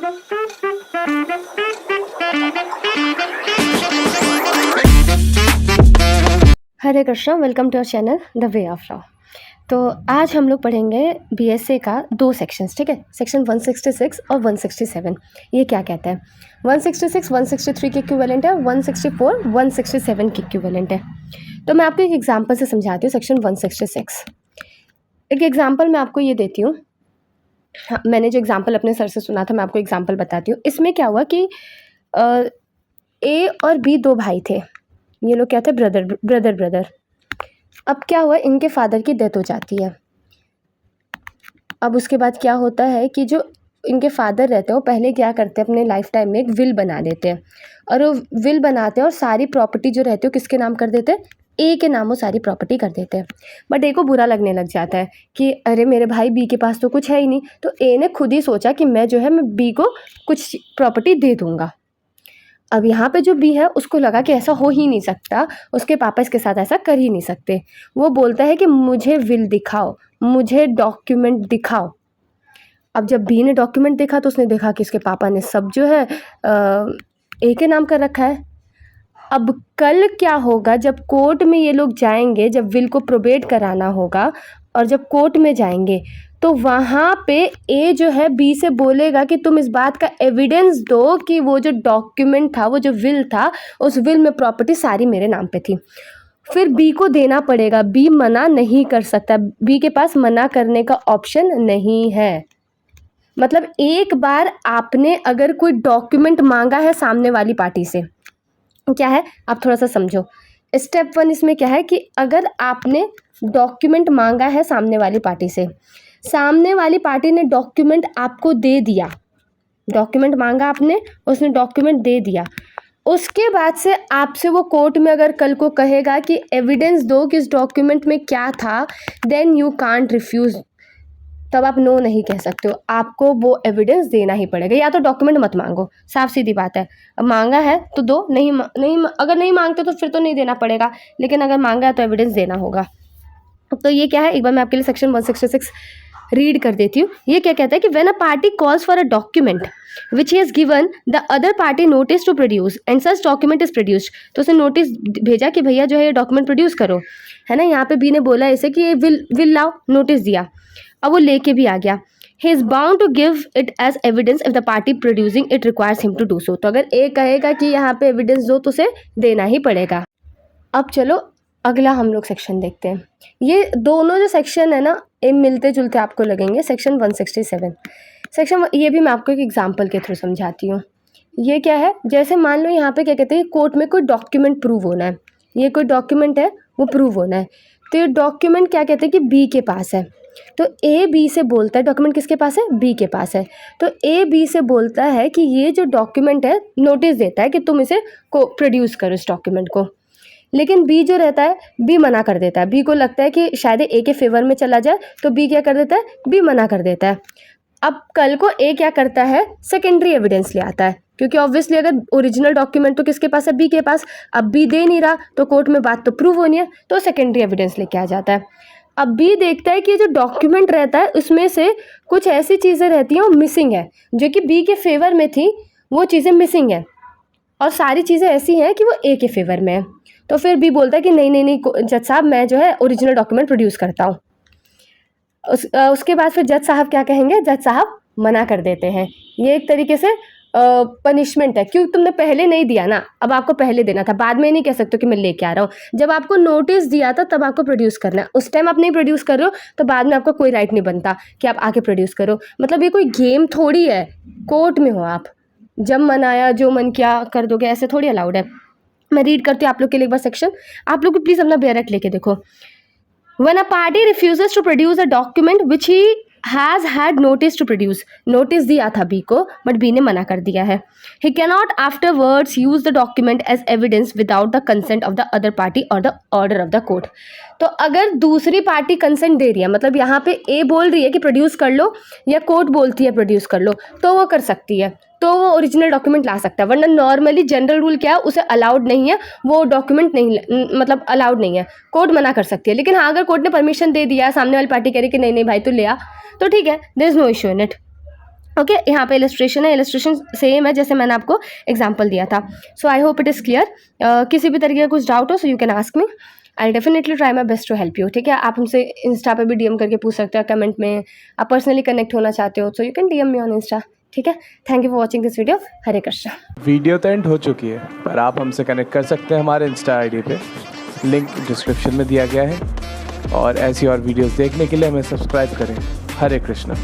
Hare Krishna, welcome to our channel the way of law. तो आज हम लोग पढ़ेंगे बीएसए का 2 सेक्शंस, ठीक है। सेक्शन 166 और 167। ये क्या कहता है? 166 163 के इक्विवेलेंट है, 164 167 के इक्विवेलेंट है। तो मैं आपको एक एग्जांपल से समझाती हूँ। सेक्शन 166 एक एग्जांपल मैं आपको ये देती हूँ। हाँ, मैंने जो एग्जांपल अपने सर से सुना था, मैं आपको एग्जांपल बताती हूँ। इसमें क्या हुआ कि ए और बी 2 भाई थे। ये लोग क्या थे? ब्रदर। अब क्या हुआ, इनके फादर की डेथ हो जाती है। अब उसके बाद क्या होता है कि जो इनके फादर रहते हैं वो पहले क्या करते हैं, अपने लाइफ टाइम में एक विल बना देते हैं। और वो विल बनाते हैं और सारी प्रॉपर्टी जो रहती है वो किसके नाम कर देते हैं? ए के नाम वो सारी प्रॉपर्टी कर देते हैं। बट ए को बुरा लगने लग जाता है कि अरे मेरे भाई बी के पास तो कुछ है ही नहीं। तो ए ने खुद ही सोचा कि मैं बी को कुछ प्रॉपर्टी दे दूँगा। अब यहाँ पे जो बी है उसको लगा कि ऐसा हो ही नहीं सकता, उसके पापा इसके साथ ऐसा कर ही नहीं सकते। वो बोलता है कि मुझे विल दिखाओ, मुझे डॉक्यूमेंट दिखाओ। अब जब बी ने डॉक्यूमेंट देखा तो उसने देखा कि इसके पापा ने सब जो है ए के नाम कर रखा है। अब कल क्या होगा, जब कोर्ट में ये लोग जाएंगे, जब विल को प्रोबेट कराना होगा और जब कोर्ट में जाएंगे तो वहाँ पे ए जो है बी से बोलेगा कि तुम इस बात का एविडेंस दो कि वो जो डॉक्यूमेंट था, वो जो विल था, उस विल में प्रॉपर्टी सारी मेरे नाम पे थी। फिर बी को देना पड़ेगा, बी मना नहीं कर सकता, बी के पास मना करने का ऑप्शन नहीं है। मतलब एक बार आपने अगर कोई डॉक्यूमेंट मांगा है सामने वाली पार्टी से, क्या है आप थोड़ा सा समझो। स्टेप 1 इसमें क्या है कि अगर आपने डॉक्यूमेंट मांगा है सामने वाली पार्टी से, सामने वाली पार्टी ने डॉक्यूमेंट आपको दे दिया, डॉक्यूमेंट मांगा आपने, उसने डॉक्यूमेंट दे दिया, उसके बाद से आपसे वो कोर्ट में अगर कल को कहेगा कि एविडेंस दो कि इस डॉक्यूमेंट में क्या था, देन यू कांट रिफ्यूज़। तब आप नो नहीं कह सकते हो, आपको वो एविडेंस देना ही पड़ेगा। या तो डॉक्यूमेंट मत मांगो, साफ सीधी बात है। अब मांगा है तो दो, नहीं अगर नहीं मांगते तो फिर तो नहीं देना पड़ेगा, लेकिन अगर मांगा है तो एविडेंस देना होगा। तो ये क्या है, एक बार मैं आपके लिए सेक्शन 166 रीड कर देती हूँ। ये क्या कहता है कि when a party calls for a document which he has given the other party notice to produce and such document is produced. तो उसने नोटिस भेजा कि भैया जो है ये डॉक्यूमेंट प्रोड्यूस करो, है ना। यहाँ पे बी ने बोला इसे कि ये विल लाओ, नोटिस दिया, अब वो लेके भी आ गया। He is bound to give it as evidence if the party producing it requires him to do so. तो अगर ए कहेगा कि यहाँ पे एविडेंस दो तो उसे देना ही पड़ेगा। अब चलो अगला हम लोग सेक्शन देखते हैं। ये दोनों जो सेक्शन है ना, ये मिलते जुलते आपको लगेंगे। सेक्शन 167 सेक्शन, ये भी मैं आपको एक एग्जांपल के थ्रू समझाती हूँ। ये क्या है, जैसे मान लो यहाँ पे क्या कहते हैं, कोर्ट में कोई डॉक्यूमेंट प्रूव होना है, ये कोई डॉक्यूमेंट है वो प्रूव होना है। तो ये डॉक्यूमेंट क्या कहते हैं कि बी के पास है। तो ए बी से बोलता है, डॉक्यूमेंट किसके पास है? बी के पास है। तो ए बी से बोलता है कि ये जो डॉक्यूमेंट है, नोटिस देता है कि तुम इसे को प्रोड्यूस करो इस डॉक्यूमेंट को। लेकिन बी जो रहता है, बी मना कर देता है। बी को लगता है कि शायद ए के फेवर में चला जाए, तो बी क्या कर देता है? बी मना कर देता है। अब कल को ए क्या करता है? सेकेंडरी एविडेंस ले आता है, क्योंकि ऑब्वियसली अगर ओरिजिनल डॉक्यूमेंट तो किसके पास है? बी के पास। अब बी दे नहीं रहा तो कोर्ट में बात तो प्रूव होनी है, तो सेकेंडरी एविडेंस लेके आ जाता है। अब बी देखता है कि जो डॉक्यूमेंट रहता है उसमें से कुछ ऐसी चीज़ें रहती हैं वो मिसिंग है, जो कि बी के फेवर में थी, वो चीज़ें मिसिंग है, और सारी चीज़ें ऐसी हैं कि वो ए के फेवर में है। तो फिर बी बोलता है कि नहीं जज साहब, मैं जो है ओरिजिनल डॉक्यूमेंट प्रोड्यूस करता हूँ। उसके बाद फिर जज साहब क्या कहेंगे? जज साहब मना कर देते हैं। ये एक तरीके से पनिशमेंट है, क्योंकि तुमने पहले नहीं दिया ना, अब आपको पहले देना था। बाद में नहीं कह सकते कि मैं लेके आ रहा हूँ। जब आपको नोटिस दिया था तब आपको प्रोड्यूस करना है, उस टाइम आप नहीं प्रोड्यूस कर रहे हो तो बाद में आपका कोई राइट नहीं बनता कि आप आके प्रोड्यूस करो। मतलब ये कोई गेम थोड़ी है, कोर्ट में हो आप, जब मन आया जो मन किया कर दोगे, ऐसे थोड़ी अलाउड है। मैं रीड करती हूँ आप लोग के लिए एक बार सेक्शन, आप लोग प्लीज़ अपना बेयरट लेके देखो। When a party refuses to produce a document which he has had notice to produce, notice दिया था बी को बट बी ने मना कर दिया है, he cannot afterwards use the document as evidence without the consent of the other party or the order of the court। तो अगर दूसरी पार्टी कंसेंट दे रही है, मतलब यहाँ पे ए बोल रही है कि प्रोड्यूस कर लो या कोर्ट बोलती है प्रोड्यूस कर लो, तो वो कर सकती है, तो वो ओरिजिनल डॉक्यूमेंट ला सकता है। वरना नॉर्मली जनरल रूल क्या है, उसे अलाउड नहीं है, वो डॉक्यूमेंट नहीं, मतलब अलाउड नहीं है, कोर्ट मना कर सकती है। लेकिन हाँ, अगर कोर्ट ने परमिशन दे दिया, सामने वाली पार्टी कह रही कि नहीं भाई तू ले आ, तो ठीक है, there is no issue in it. Okay यहाँ पे इलस्ट्रेशन है, इलस्ट्रेशन सेम है जैसे मैंने आपको एग्जांपल दिया था. So I hope it is clear. किसी भी तरीके का कुछ डाउट हो so you can ask me. I definitely try my best to help you. ठीक है, आप हमसे इंस्टा पे भी DM करके पूछ सकते हैं कमेंट में. आप पर्सनली कनेक्ट होना चाहते हो so you can DM me on Insta. ठीक है, thank you for watching this video. Hare Krishna. Video तो एंड हो चुकी है, पर आप हमसे कनेक्ट कर सकते हैं हमारे इंस्टा ID पे, लिंक डिस्क्रिप्शन में दिया गया है. और ऐसी और वीडियोस देखने के लिए हमें सब्सक्राइब करें. हरे कृष्णा.